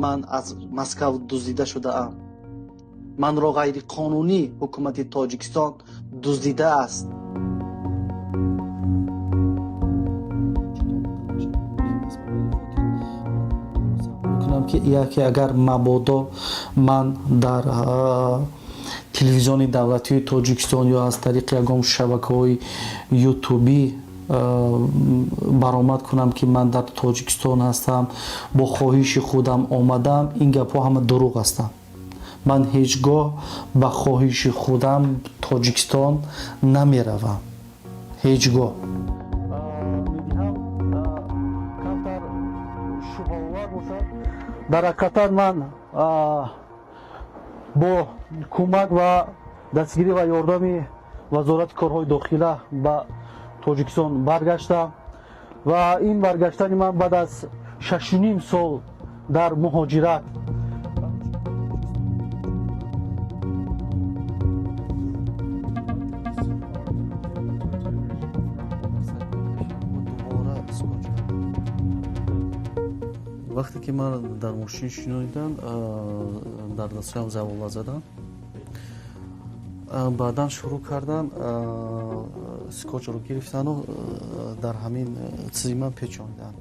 ман аз Москав дуздида шудаам. Манро ғайриқонунӣ ҳукумати Тоҷикистон дуздидааст. Ки агар мабодо ман дар телевизиони давлатии Тоҷикистон ё аз тариқи ягон шабакаҳои ютубӣ баромад кунам ки ман дар Тоҷикистон ҳастам, бо хоҳиши худам омадам, ин гапҳо ҳама дурӯғ ҳастанд. ман ҳеҷ гоҳ ба хоҳиши худам Тоҷикистон намеравам. ҳеҷ гоҳ. дар ҳақиқат ман бо кӯмак ва дастгирӣ ва ёрдами вазорати корҳои дохила ба Тоҷикистон баргаштам ва ин баргаштани ман баъд аз 6.5 сол дар муҳоҷират вақте ки ман дар мошин шиноидам, дар дастам завола задан, баъдан шурӯъ кардан скотчро гирифтану дар ҳамин чизи ман печонидан.